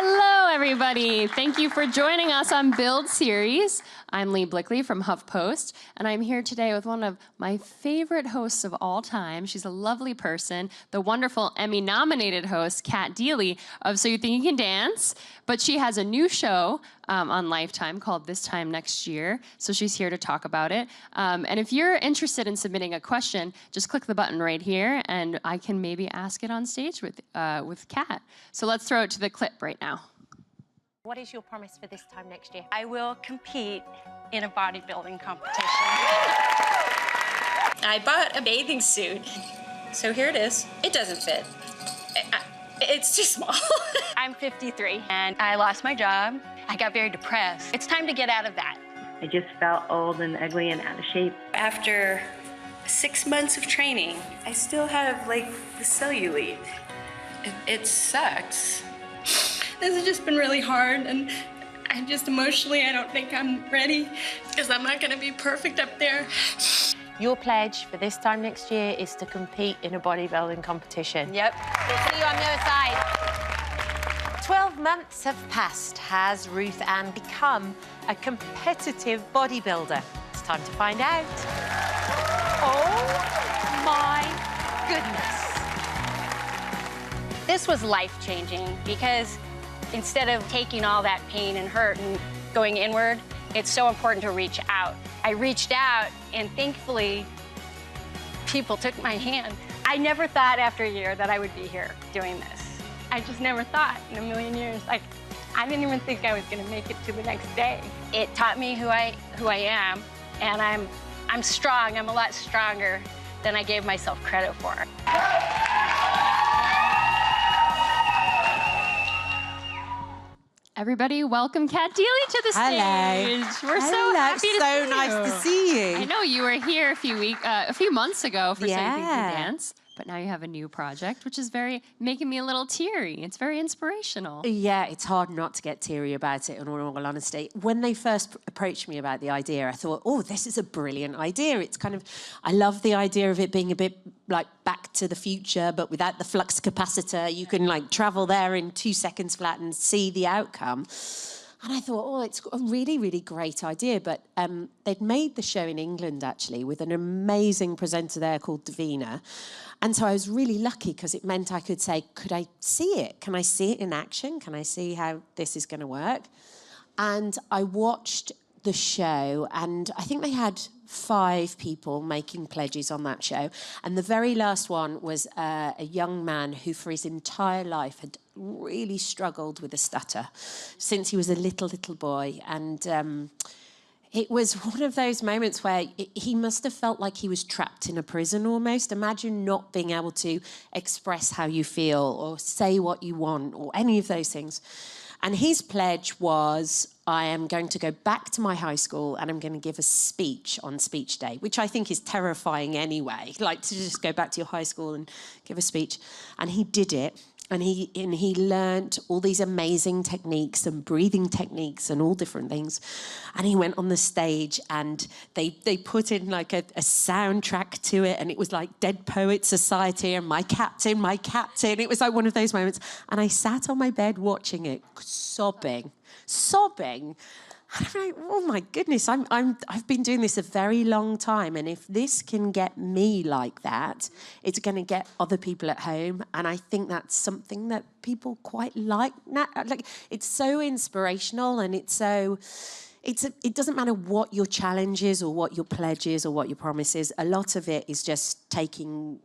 Hello, everybody. Thank you for joining us on Build Series. I'm Lee Blickley from HuffPost, and I'm here today with one of my favorite hosts of all time. She's a lovely person, the wonderful Emmy-nominated host, Cat Deeley of So You Think You Can Dance, but she has a new show on Lifetime called This Time Next Year, so she's here to talk about it. And if you're interested in submitting a question, just click the button right here, and I can maybe ask it on stage with Cat. So let's throw it to the clip right now. What is your promise for this time next year? I will compete in a bodybuilding competition. I bought a bathing suit, so here it is. It doesn't fit. It's too small. I'm 53 and I lost my job. I got very depressed. It's time to get out of that. I just felt old and ugly and out of shape. After 6 months of training, I still have like the cellulite. It sucks. This has just been really hard, and I just emotionally, I don't think I'm ready because I'm not gonna be perfect up there. Your pledge for this time next year is to compete in a bodybuilding competition. Yep. We'll see you on the other side. 12 months have passed. Has Ruth Ann become a competitive bodybuilder? It's time to find out. Oh my goodness. This was life-changing because instead of taking all that pain and hurt and going inward, it's so important to reach out. I reached out, and thankfully, people took my hand. I never thought after a year that I would be here doing this. I just never thought in a million years. Like, I didn't even think I was going to make it to the next day. It taught me who I am, and I'm strong. I'm a lot stronger than I gave myself credit for. Everybody, welcome Cat Deeley to the stage. Hello. We're so happy to see you. So nice to see you. I know you were here a few months ago for So You Think You Yeah. Can Dance, but now you have a new project, which is making me a little teary. It's very inspirational. Yeah, it's hard not to get teary about it, in all honesty. When they first approached me about the idea, I thought, oh, this is a brilliant idea. It's kind of, I love the idea of it being a bit like Back to the Future, but without the flux capacitor. You can like travel there in 2 seconds flat and see the outcome. And I thought, oh, it's a really, really great idea. But they'd made the show in England, actually, with an amazing presenter there called Davina. And so I was really lucky because it meant I could say, could I see it? Can I see it in action? Can I see how this is going to work? And I watched the show, and I think they had 5 people making pledges on that show. And the very last one was a young man who for his entire life had really struggled with a stutter since he was a little boy. And it was one of those moments where he must have felt like he was trapped in a prison almost. Imagine not being able to express how you feel or say what you want or any of those things. And his pledge was, I am going to go back to my high school and I'm going to give a speech on speech day, which I think is terrifying anyway, like to just go back to your high school and give a speech. And he did it. And he learnt all these amazing techniques and breathing techniques and all different things. And he went on the stage and they put in like a soundtrack to it, and it was like Dead Poets Society and My Captain, My Captain. It was like one of those moments. And I sat on my bed watching it, sobbing. And I'm like, oh my goodness, I've been doing this a very long time, and if this can get me like that, it's going to get other people at home, and I think that's something that people quite like. Like, it's so inspirational, and it doesn't matter what your challenge is or what your pledge is or what your promise is. A lot of it is just taking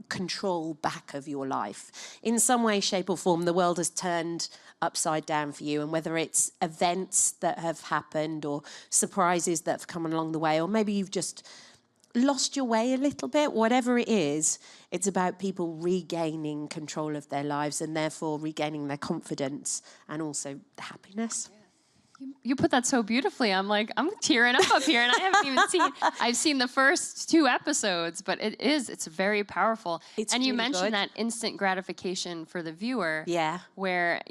control back of your life. In some way, shape or form, the world has turned upside down for you, and whether it's events that have happened or surprises that have come along the way, or maybe you've just lost your way a little bit, whatever it is, it's about people regaining control of their lives and therefore regaining their confidence and also the happiness. You put that so beautifully. I'm tearing up here, and I haven't even I've seen the first 2 episodes, but it's very powerful. And you really mentioned good. that instant gratification for the viewer. Yeah. Where,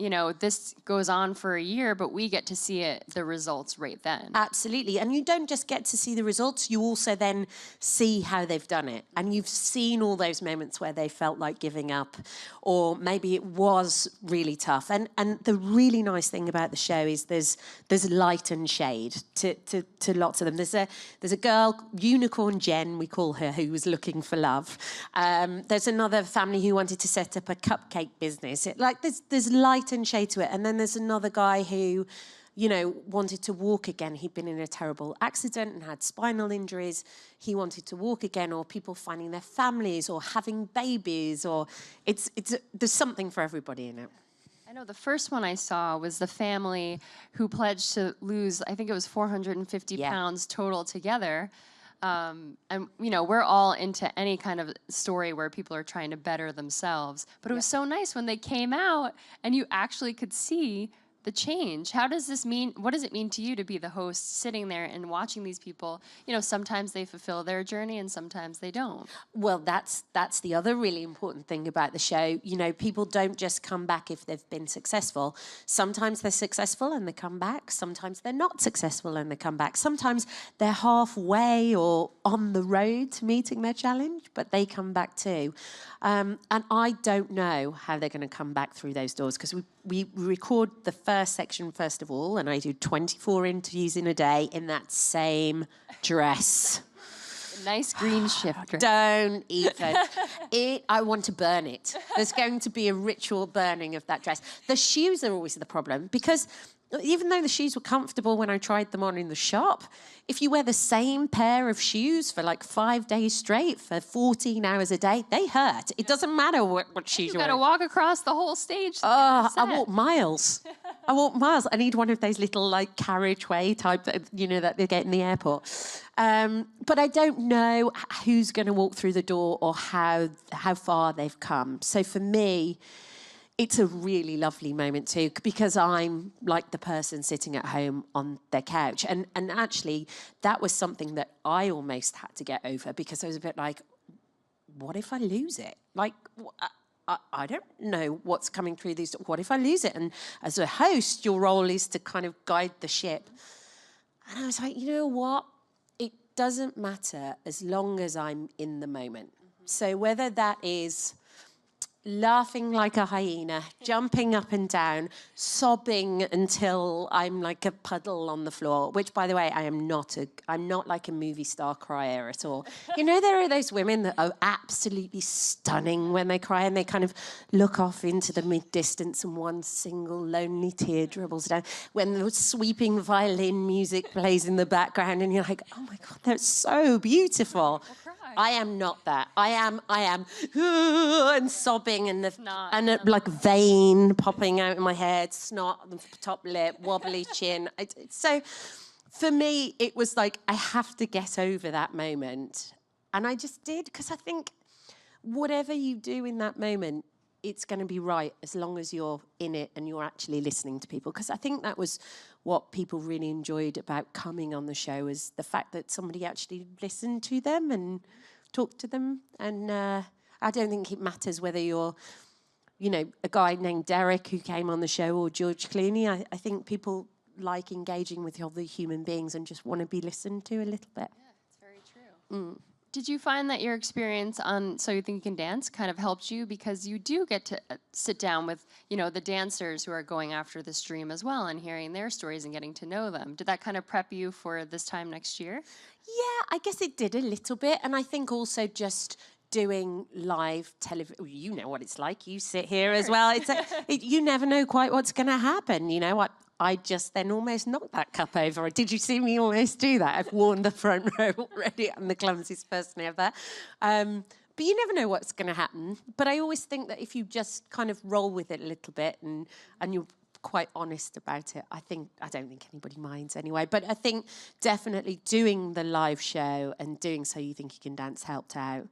this goes on for a year, but we get to see the results right then. Absolutely. And you don't just get to see the results, you also then see how they've done it. And you've seen all those moments where they felt like giving up, or maybe it was really tough. And the really nice thing about the show is there's light and shade to lots of them. There's a girl, Unicorn Jen, we call her, who was looking for love. There's another family who wanted to set up a cupcake business. There's light and shade to it. And then there's another guy who, wanted to walk again. He'd been in a terrible accident and had spinal injuries. He wanted to walk again, or people finding their families or having babies, or there's something for everybody in it. I know the first one I saw was the family who pledged to lose, I think it was 450 pounds total together. And, we're all into any kind of story where people are trying to better themselves. But it was so nice when they came out and you actually could see the change. What does it mean to you to be the host sitting there and watching these people? Sometimes they fulfill their journey and sometimes they don't. Well, that's the other really important thing about the show. People don't just come back if they've been successful. Sometimes they're successful and they come back. Sometimes they're not successful and they come back. Sometimes they're halfway or on the road to meeting their challenge, but they come back too. And I don't know how they're going to come back through those doors, because we record the first section first of all, and I do 24 interviews in a day in that same dress. Nice green shifter. Don't even. I want to burn it. There's going to be a ritual burning of that dress. The shoes are always the problem, because even though the shoes were comfortable when I tried them on in the shop, if you wear the same pair of shoes for 5 days straight for 14 hours a day, they hurt. It doesn't matter what shoes you're wearing. You've got to walk across the whole stage. I walk miles. I need one of those little carriageway type that they get in the airport. But I don't know who's going to walk through the door or how far they've come. So for me, it's a really lovely moment too, because I'm like the person sitting at home on their couch. And actually, that was something that I almost had to get over, because I was a bit like, what if I lose it? I don't know what's coming through these. What if I lose it? And as a host, your role is to kind of guide the ship. And I was like, you know what? It doesn't matter as long as I'm in the moment. So whether that is laughing like a hyena, jumping up and down, sobbing until I'm like a puddle on the floor, which, by the way, I'm not like a movie star crier at all. There are those women that are absolutely stunning when they cry, and they kind of look off into the mid-distance and one single lonely tear dribbles down when the sweeping violin music plays in the background, and you're like, oh my God, that's so beautiful. I am not that. I am and sobbing, and like vein popping out in my head, snot on the top lip, wobbly chin. So for me, it was like, I have to get over that moment. And I just did, because I think whatever you do in that moment, it's going to be right as long as you're in it and you're actually listening to people. Because I think that was what people really enjoyed about coming on the show, is the fact that somebody actually listened to them and talked to them. And I don't think it matters whether you're, a guy named Derek who came on the show, or George Clooney. I think people like engaging with other human beings and just want to be listened to a little bit. Yeah, it's very true. Did you find that your experience on So You Think You Can Dance kind of helped you, because you do get to sit down with, the dancers who are going after this dream as well, and hearing their stories and getting to know them? Did that kind of prep you for this time next year? Yeah, I guess it did a little bit. And I think also just doing live television, you know what it's like. You sit here as well. You never know quite what's going to happen. I just then almost knocked that cup over. Did you see me almost do that? I've worn the front row already. I'm the clumsiest person ever. But you never know what's going to happen. But I always think that if you just kind of roll with it a little bit and you're quite honest about it, I don't think anybody minds anyway. But I think definitely doing the live show and doing So You Think You Can Dance helped out.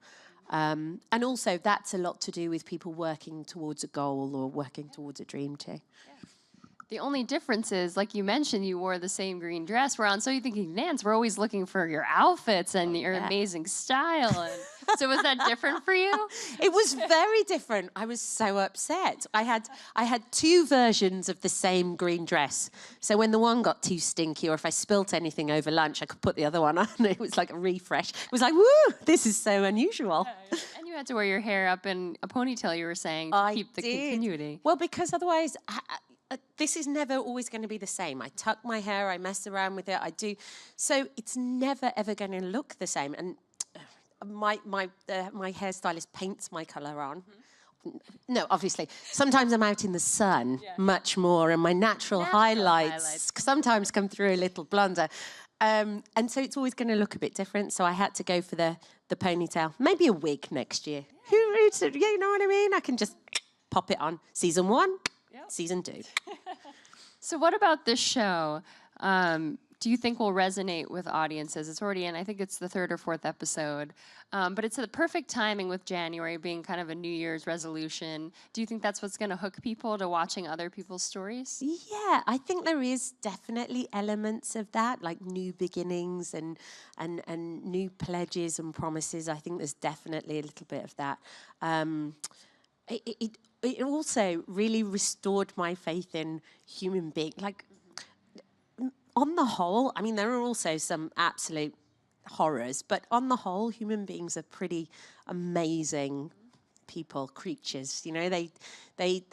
And also that's a lot to do with people working towards a goal or working towards a dream too. The only difference is, like you mentioned, you wore the same green dress. We're on So You Think You Can Dance. We're always looking for your outfits and your amazing style. And so was that different for you? It was very different. I was so upset. I had two versions of the same green dress. So when the one got too stinky, or if I spilt anything over lunch, I could put the other one on. It was like a refresh. It was like, woo, this is so unusual. And you had to wear your hair up in a ponytail, you were saying, to keep the continuity. Well, because otherwise, this is never always going to be the same. I tuck my hair, I mess around with it, I do. So it's never, ever going to look the same. And my hairstylist paints my colour on. No, obviously. Sometimes I'm out in the sun much more, and my natural highlights sometimes come through a little blonder. And so it's always going to look a bit different. So I had to go for the ponytail. Maybe a wig next year. You know what I mean? I can just pop it on. Season 1, season 2. So what about this show do you think will resonate with audiences? It's already in, I think it's the 3rd or 4th episode. But it's the perfect timing with January being kind of a New Year's resolution. Do you think that's what's going to hook people to watching other people's stories? Yeah, I think there is definitely elements of that, like new beginnings and new pledges and promises. I think there's definitely a little bit of that. It also really restored my faith in human beings. Like, on the whole, I mean, there are also some absolute horrors, but on the whole, human beings are pretty amazing people, creatures. You know, they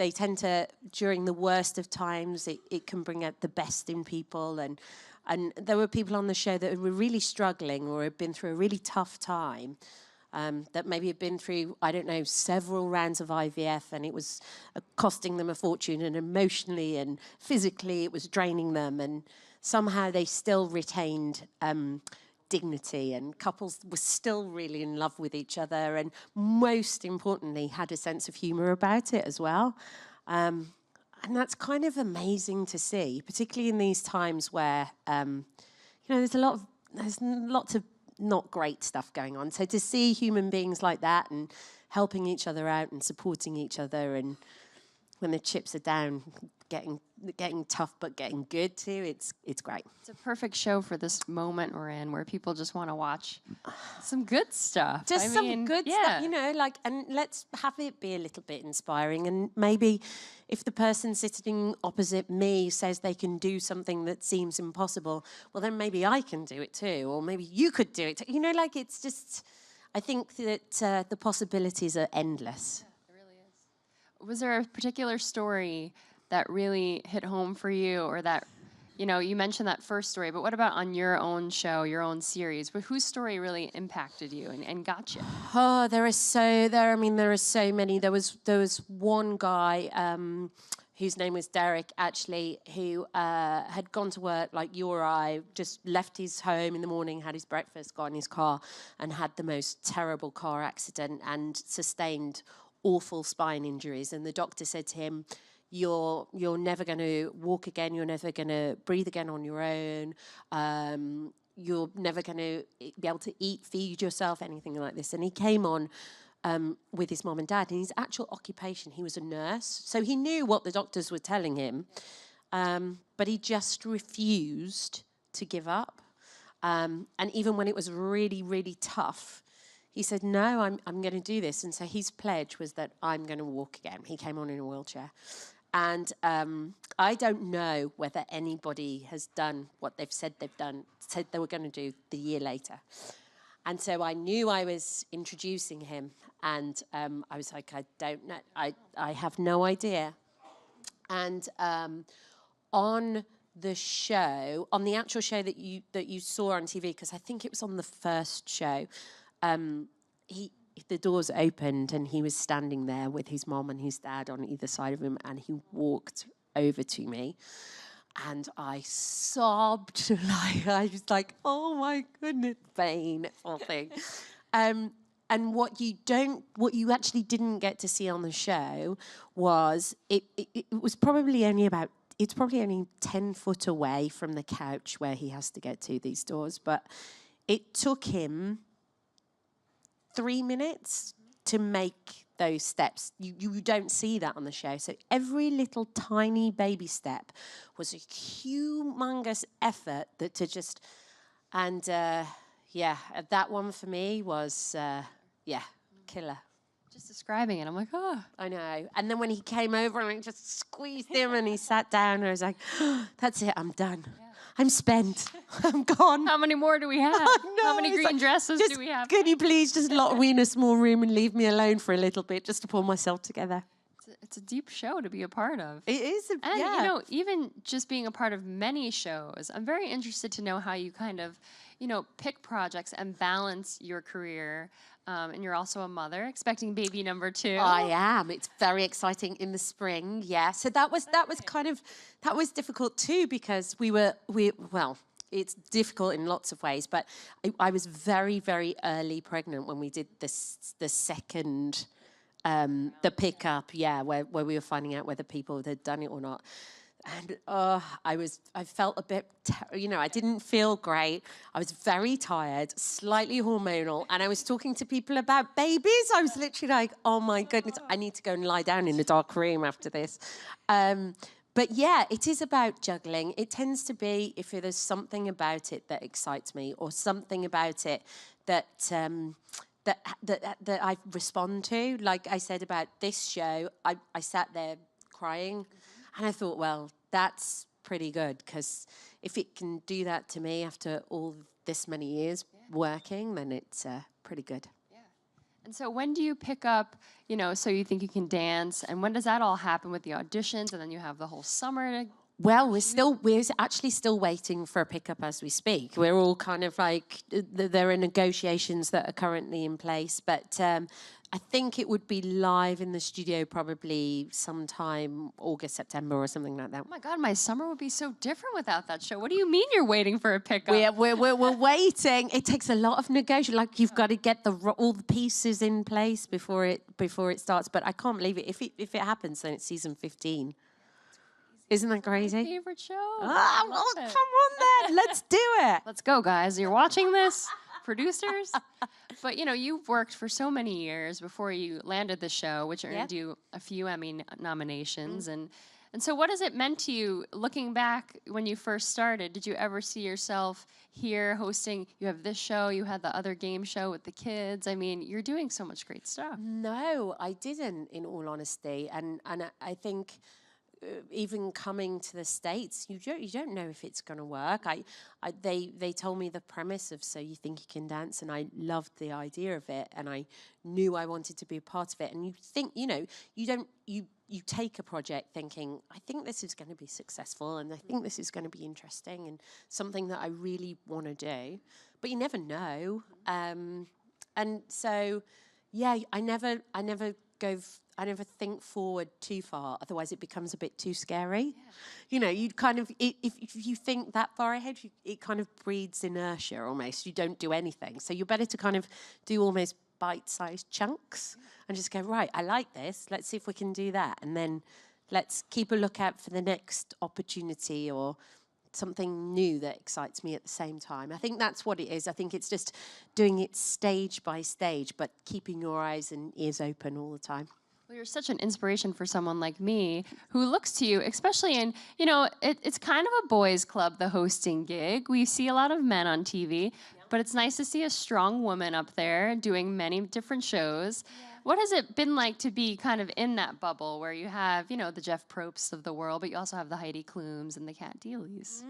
tend to, during the worst of times, it can bring out the best in people. And there were people on the show that were really struggling or had been through a really tough time. That maybe had been through, I don't know, several rounds of IVF, and it was costing them a fortune, and emotionally and physically it was draining them, and somehow they still retained dignity, and couples were still really in love with each other, and most importantly had a sense of humour about it as well. And that's kind of amazing to see, particularly in these times where, there's lots of not great stuff going on. So to see human beings like that and helping each other out and supporting each other, and when the chips are down, getting tough but getting good too, it's great. It's a perfect show for this moment we're in, where people just want to watch some good stuff. Just some good stuff, and let's have it be a little bit inspiring. And maybe if the person sitting opposite me says they can do something that seems impossible, well, then maybe I can do it too, or maybe you could do it too. It's just, I think that the possibilities are endless. Yeah, it really is. Was there a particular story that really hit home for you, or that, you mentioned that first story, but what about on your own show, your own series? Whose story really impacted you and got you? Oh, there are so many. There was one guy whose name was Derek, actually, who had gone to work like you or I, just left his home in the morning, had his breakfast, got in his car, and had the most terrible car accident and sustained awful spine injuries. And the doctor said to him, you're never going to walk again, you're never going to breathe again on your own, you're never going to be able to feed yourself, anything like this. And he came on with his mom and dad, and his actual occupation, he was a nurse. So he knew what the doctors were telling him, but he just refused to give up. And even when it was really, really tough, he said, no, I'm going to do this. And so his pledge was that I'm going to walk again. He came on in a wheelchair. And I don't know whether anybody has done what they've said they were going to do the year later. And so I knew I was introducing him, and I was like, I don't know, I have no idea. And on the show, on the actual show that you saw on TV, because I think it was on the first show, the doors opened and he was standing there with his mom and his dad on either side of him, and he walked over to me, and I sobbed. I was like, oh my goodness, painful thing. And what you actually didn't get to see on the show was it was probably only 10 foot away from the couch where he has to get to these doors, but it took him 3 minutes to make those steps. You don't see that on the show. So every little tiny baby step was a humongous effort to just, and that one for me was, killer. Just describing it, I'm like, oh. I know. And then when he came over and I just squeezed him and he sat down, I was like, oh, that's it, I'm done. Yeah. I'm spent. I'm gone. How many more do we have? How many green dresses do we have? Could you please just lock me in a small room and leave me alone for a little bit just to pull myself together? It's a deep show to be a part of. It is. And, you know, even just being a part of many shows, I'm very interested to know how you kind of, you know, pick projects and balance your career. And you're also a mother, expecting baby number 2. I am. It's very exciting in the spring. Yeah. So that was difficult too, because it's difficult in lots of ways, but I was very, very early pregnant when we did the second, the pickup, where we were finding out whether people had done it or not. And I felt a bit, I didn't feel great. I was very tired, slightly hormonal, and I was talking to people about babies. I was literally like, oh my goodness, I need to go and lie down in a dark room after this. But yeah, it is about juggling. It tends to be if there's something about it that excites me, or something about it that I respond to. Like I said about this show, I sat there crying. And I thought, well, that's pretty good, because if it can do that to me after all this many years working, then it's pretty good. Yeah. And so when do you pick up, you know, So You Think You Can Dance, and when does that all happen with the auditions, and then you have the whole summer to... Well, we're actually still waiting for a pickup as we speak. We're all kind of like, there are negotiations that are currently in place, but I think it would be live in the studio probably sometime August, September or something like that. Oh my God, my summer would be so different without that show. What do you mean you're waiting for a pickup? We're waiting. It takes a lot of negotiation. Like, you've got to get all the pieces in place before it starts. But I can't believe it. If it happens, then it's season 15. Isn't that crazy? My favorite show. Oh, come on then. Let's do it. Let's go, guys. You're watching this, producers. But, you know, you've worked for so many years before you landed the show, which earned you a few Emmy nominations. And so what has it meant to you, looking back when you first started? Did you ever see yourself here hosting? You have this show, you had the other game show with the kids. I mean, you're doing so much great stuff. No, I didn't, in all honesty. And I think... even coming to the States, you don't know if it's going to work. They told me the premise of So You Think You Can Dance, and I loved the idea of it, and I knew I wanted to be a part of it. And you think, you take a project thinking, I think this is going to be successful, and I think this is going to be interesting and something that I really want to do, but you never know. And so, yeah, I never think forward too far, otherwise it becomes a bit too scary. Yeah. You know, you'd kind of, if you think that far ahead, it kind of breeds inertia almost. You don't do anything. So you're better to kind of do almost bite-sized chunks and just go, right, I like this, let's see if we can do that. And then let's keep a lookout for the next opportunity or something new that excites me at the same time. I think that's what it is. I think it's just doing it stage by stage, but keeping your eyes and ears open all the time. Well, you're such an inspiration for someone like me who looks to you, especially in, you know, it's kind of a boys' club, the hosting gig. We see a lot of men on TV, but it's nice to see a strong woman up there doing many different shows. Yeah. What has it been like to be kind of in that bubble where you have, you know, the Jeff Probsts of the world, but you also have the Heidi Klums and the Cat Deeleys?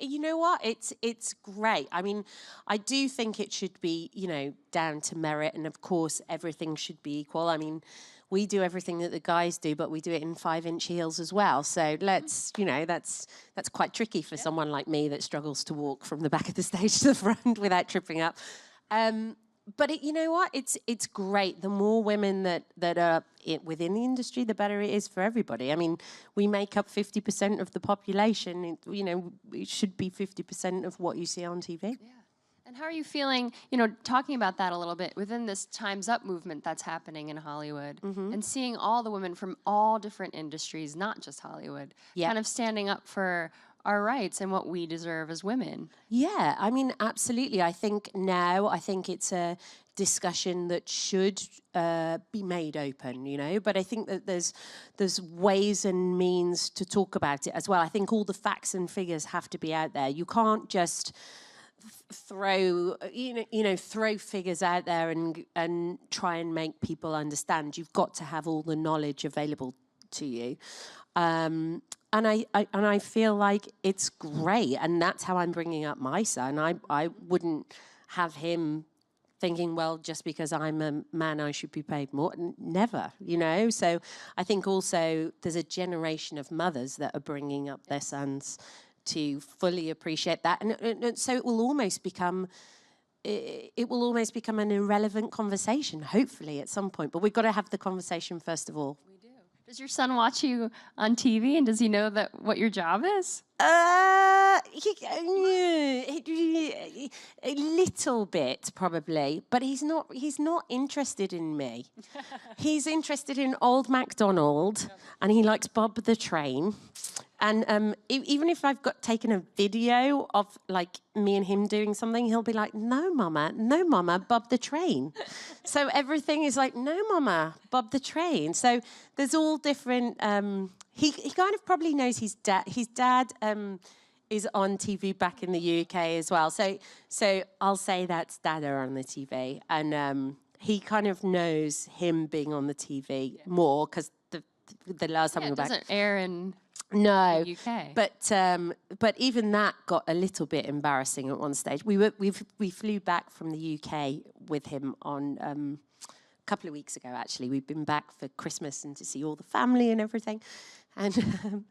You know what? It's great. I mean, I do think it should be, you know, down to merit, and of course everything should be equal. I mean, we do everything that the guys do, but we do it in 5-inch heels as well. So let's, you know, that's quite tricky for someone like me that struggles to walk from the back of the stage to the front without tripping up. But you know what? It's great. The more women that are within the industry, the better it is for everybody. I mean, we make up 50% of the population. You know, it should be 50% of what you see on TV. Yeah. And how are you feeling, you know, talking about that a little bit, within this Time's Up movement that's happening in Hollywood, and seeing all the women from all different industries, not just Hollywood, kind of standing up for our rights and what we deserve as women? Yeah, I mean, absolutely. I think now, it's discussion that should be made open, you know. But I think that there's ways and means to talk about it as well. I think all the facts and figures have to be out there. You can't just throw throw figures out there and try and make people understand. You've got to have all the knowledge available to you. And I feel like it's great, and that's how I'm bringing up my son. I wouldn't have him thinking, well, just because I'm a man, I should be paid more. Never, you know. So I think also there's a generation of mothers that are bringing up their sons to fully appreciate that, and so it will almost become an irrelevant conversation, hopefully at some point. But we've got to have the conversation first of all. We do. Does your son watch you on TV, and does he know what your job is? A little bit probably, but he's not interested in me. He's interested in Old MacDonald, and he likes Bob the Train. And even if I've taken a video of like me and him doing something, he'll be like, no, mama, Bob the Train. So everything is like, no, mama, Bob the Train. So there's all different. He kind of probably knows his dad. His dad is on TV back in the UK as well. So I'll say that's Dada on the TV, and he kind of knows him being on the TV more because the last time we were back, it doesn't air in. No, the UK. But even that got a little bit embarrassing at one stage. We flew back from the UK with him on a couple of weeks ago. Actually, we've been back for Christmas and to see all the family and everything, and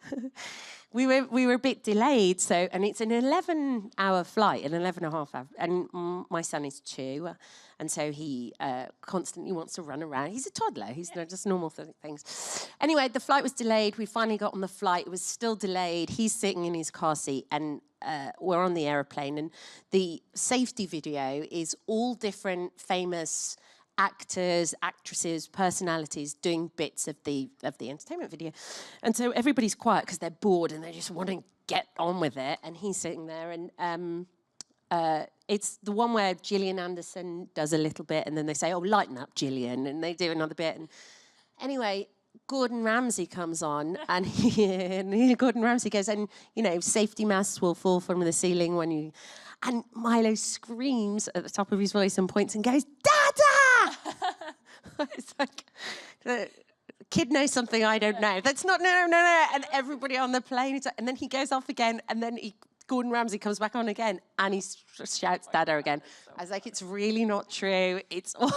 we were a bit delayed. So, and it's an 11-hour flight, an 11.5 hour, and my son is 2. And so he constantly wants to run around. He's a toddler. He's just normal things. Anyway, the flight was delayed. We finally got on the flight. It was still delayed. He's sitting in his car seat, and we're on the aeroplane. And the safety video is all different famous actors, actresses, personalities doing bits of the entertainment video. And so everybody's quiet because they're bored and they just want to get on with it. And he's sitting there, and it's the one where Gillian Anderson does a little bit, and then they say, oh, lighten up, Gillian, and they do another bit. And anyway, Gordon Ramsay comes on, and Gordon Ramsay goes, and, you know, safety masks will fall from the ceiling when you... And Milo screams at the top of his voice and points and goes, Dada! It's like... The kid knows something I don't know. That's not, no. And everybody on the plane, and then he goes off again, and then Gordon Ramsay comes back on again, and he shouts Dada again. I was like, it's really not true. It's all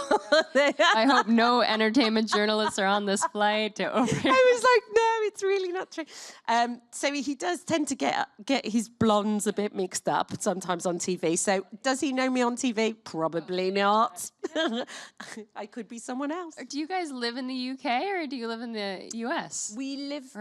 I hope no entertainment journalists are on this flight. I was like, no, it's really not true. So he does tend to get his blondes a bit mixed up sometimes on TV. So does he know me on TV? Probably not. I could be someone else. Do you guys live in the UK or do you live in the US? We live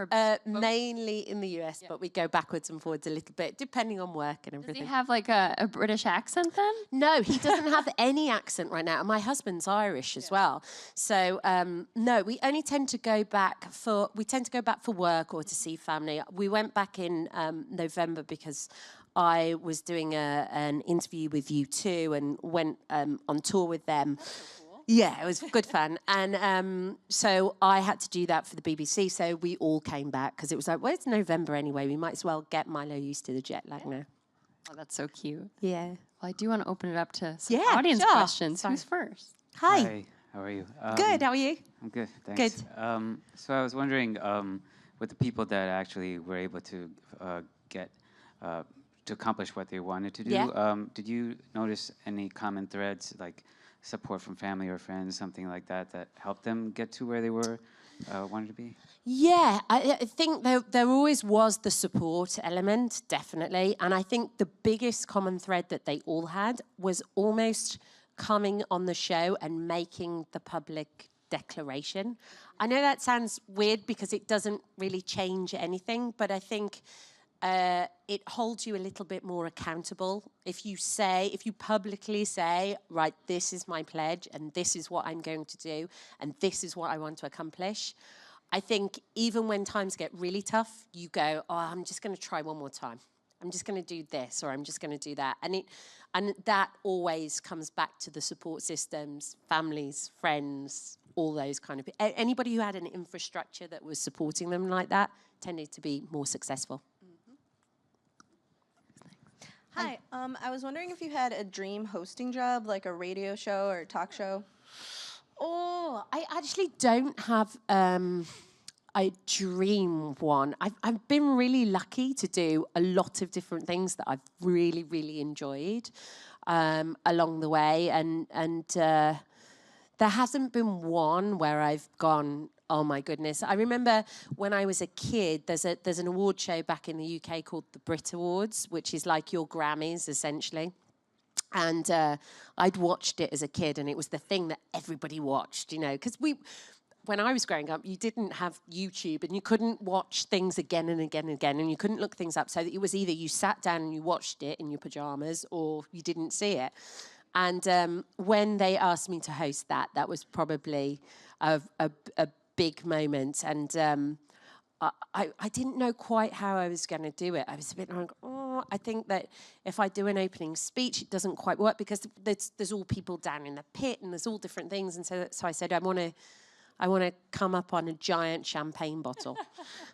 mainly in the US, but we go backwards and forwards a little bit, depending on work and everything. Does he have like a British accent then? No, he doesn't have any accent right now. And my husband's Irish as well. So no, we only tend to go back for work or to see family. We went back in November because I was doing an interview with U2 and went on tour with them. That's so cool. Yeah, it was good fun. And so I had to do that for the BBC. So we all came back because it was like, well, it's November anyway. We might as well get Milo used to the jet lag now. Oh, that's so cute. Yeah. Well, I do want to open it up to some audience questions. Sorry. Who's first? Hi. How are you? Good. How are you? I'm good. Thanks. Good. So I was wondering, with the people that actually were able to get to accomplish what they wanted to do, did you notice any common threads, like support from family or friends, something like that helped them get to where they were wanted to be? Yeah, I think there always was the support element, definitely. And I think the biggest common thread that they all had was almost coming on the show and making the public declaration. I know that sounds weird because it doesn't really change anything, but I think it holds you a little bit more accountable. If you publicly say, right, this is my pledge and this is what I'm going to do and this is what I want to accomplish, I think even when times get really tough, you go, oh, I'm just going to try one more time. I'm just going to do this, or I'm just going to do that. And that always comes back to the support systems, families, friends, all those kind of people. Anybody who had an infrastructure that was supporting them like that tended to be more successful. Hi, I was wondering if you had a dream hosting job, like a radio show or a talk show. Oh, I actually don't have a dream one. I've been really lucky to do a lot of different things that I've really, really enjoyed along the way. And there hasn't been one where I've gone, oh my goodness. I remember when I was a kid, there's an award show back in the UK called the Brit Awards, which is like your Grammys, essentially. And I'd watched it as a kid, and it was the thing that everybody watched, you know, because when I was growing up, you didn't have YouTube, and you couldn't watch things again and again and again, and you couldn't look things up. So it was either you sat down and you watched it in your pajamas, or you didn't see it. And when they asked me to host that, that was probably a big moment. And I didn't know quite how I was going to do it. I was a bit like, oh, I think that if I do an opening speech, it doesn't quite work, because there's all people down in the pit, and there's all different things. And so I said, I want to come up on a giant champagne bottle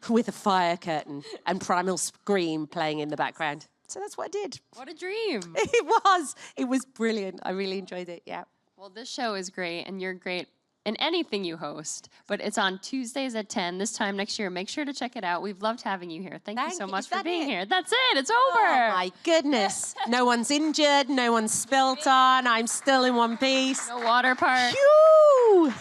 with a fire curtain and Primal Scream playing in the background. So that's what I did. What a dream. It was brilliant. I really enjoyed it, yeah. Well, this show is great, and you're great in anything you host, but it's on Tuesdays at 10 this time next year. Make sure to check it out. We've loved having you here. Thank you so much for being here. That's it. It's over. Oh, my goodness. No one's injured. No one's spilt on. I'm still in one piece. No water park. Phew!